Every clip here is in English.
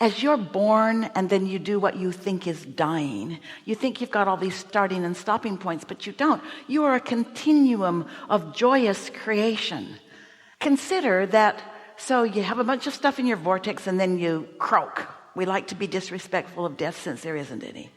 As you're born and then you do what you think is dying, you think you've got all these starting and stopping points, but you don't. You are a continuum of joyous creation. Consider that, so you have a bunch of stuff in your vortex and then you croak. We like to be disrespectful of death since there isn't any.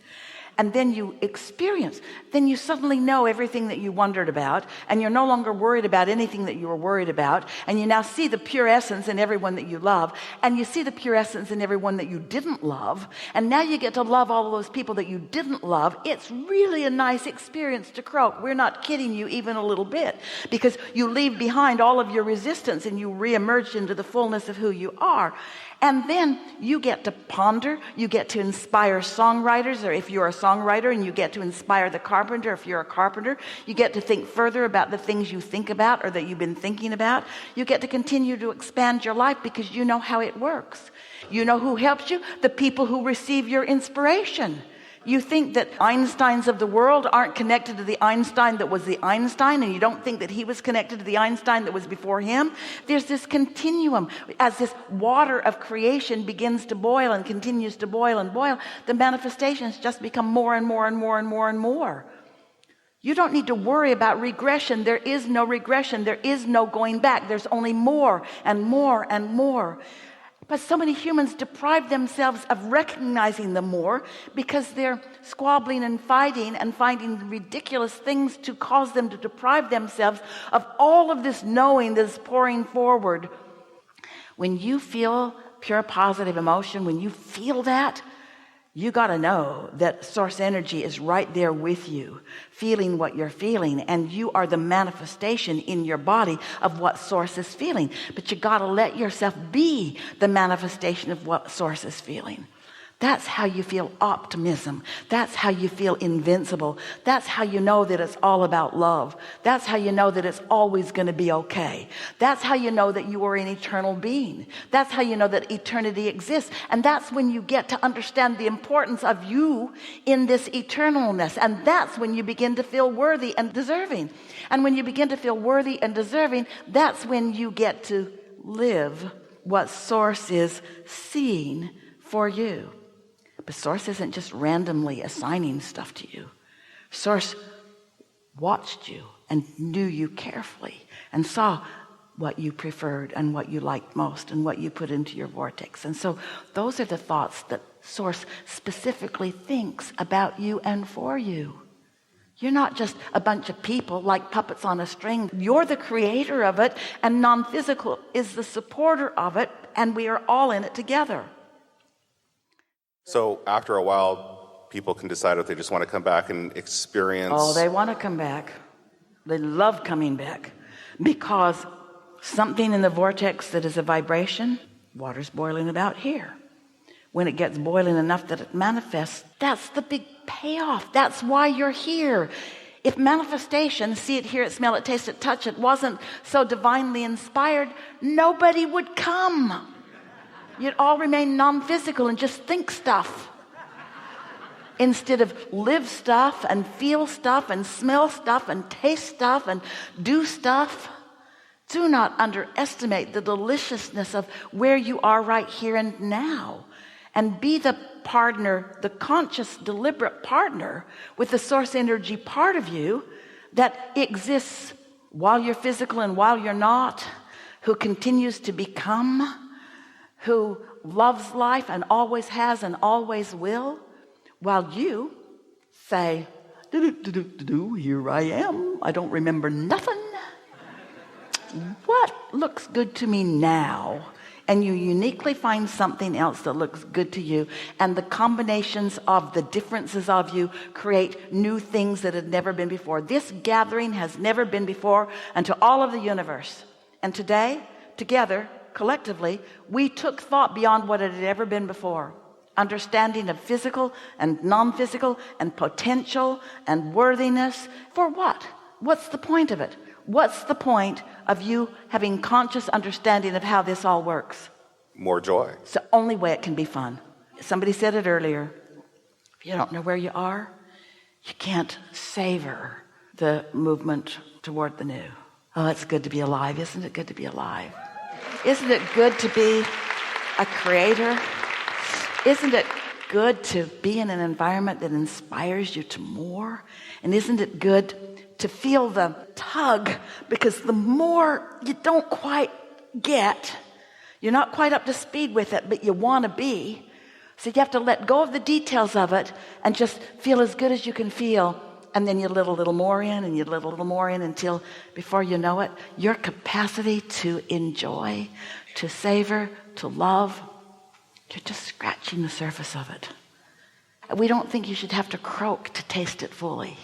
And then you experience, then you suddenly know everything that you wondered about, and you're no longer worried about anything that you were worried about, and you now see the pure essence in everyone that you love, and you see the pure essence in everyone that you didn't love, and now you get to love all of those people that you didn't love. It's really a nice experience to croak. We're not kidding you even a little bit, because you leave behind all of your resistance and you reemerge into the fullness of who you are. And then you get to ponder, you get to inspire songwriters, or if you're a songwriter, and you get to inspire the carpenter, if you're a carpenter, you get to think further about the things you think about or that you've been thinking about. You get to continue to expand your life because you know how it works. You know who helps you? The people who receive your inspiration. You think that Einsteins of the world aren't connected to the Einstein that was the Einstein, and you don't think that he was connected to the Einstein that was before him. There's this continuum. As this water of creation begins to boil and continues to boil and boil, the manifestations just become more and more and more and more and more. You don't need to worry about regression. There is no regression. There is no going back. There's only more and more and more. But so many humans deprive themselves of recognizing the more because they're squabbling and fighting and finding ridiculous things to cause them to deprive themselves of all of this knowing that is pouring forward. When you feel pure positive emotion, when you feel that, you got to know that source energy is right there with you, feeling what you're feeling, and you are the manifestation in your body of what source is feeling. But you got to let yourself be the manifestation of what source is feeling. That's how you feel optimism. That's how you feel invincible. That's how you know that it's all about love. That's how you know that it's always going to be okay. That's how you know that you are an eternal being. That's how you know that eternity exists. And that's when you get to understand the importance of you in this eternalness. And that's when you begin to feel worthy and deserving. And when you begin to feel worthy and deserving, that's when you get to live what Source is seeing for you. But Source isn't just randomly assigning stuff to you. Source watched you and knew you carefully and saw what you preferred and what you liked most and what you put into your vortex. And so those are the thoughts that Source specifically thinks about you and for you. You're not just a bunch of people like puppets on a string. You're the creator of it, and non-physical is the supporter of it, and we are all in it together. So after a while, people can decide if they just want to come back and experience. Oh, they want to come back. They love coming back because something in the vortex that is a vibration, water's boiling about here. When it gets boiling enough that it manifests, that's the big payoff. That's why you're here. If manifestation, see it, hear it, smell it, taste it, touch it, wasn't so divinely inspired, nobody would come. You'd all remain non-physical and just think stuff instead of live stuff and feel stuff and smell stuff and taste stuff and do stuff. Do not underestimate the deliciousness of where you are right here and now, and be the partner, the conscious, deliberate partner with the source energy part of you that exists while you're physical and while you're not, who continues to become, who loves life and always has and always will, while you say, here I am, I don't remember nothing. What looks good to me now? And you uniquely find something else that looks good to you, and the combinations of the differences of you create new things that had never been before. This gathering has never been before unto all of the universe. And today, together, collectively, we took thought beyond what it had ever been before. Understanding of physical and non-physical and potential and worthiness. For what? What's the point of it? What's the point of you having conscious understanding of how this all works? More joy. It's the only way it can be fun. Somebody said it earlier. If you don't know where you are, you can't savor the movement toward the new. Oh, it's good to be alive. Isn't it good to be alive? Isn't it good to be a creator? Isn't it good to be in an environment that inspires you to more? And isn't it good to feel the tug? Because the more you don't quite get, you're not quite up to speed with it, but you want to be. So you have to let go of the details of it and just feel as good as you can feel. And then you let a little more in and you let a little more in until before you know it, your capacity to enjoy, to savor, to love, you're just scratching the surface of it. We don't think you should have to croak to taste it fully.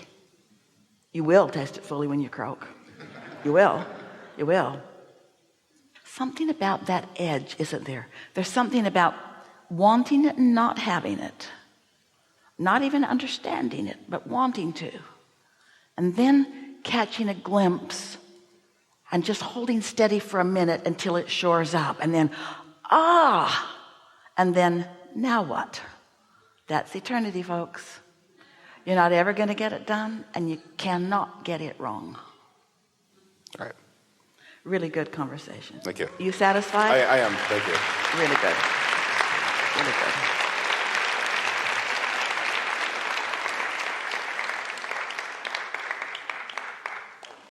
You will taste it fully when you croak. You will. You will. Something about that edge, isn't there? There's something about wanting it and not having it. Not even understanding it, but wanting to. And then catching a glimpse and just holding steady for a minute until it shores up. And then, and then, now what? That's eternity, folks. You're not ever going to get it done, and you cannot get it wrong. All right. Really good conversation. Thank you. You satisfied? I am. Thank you. Really good. Really good.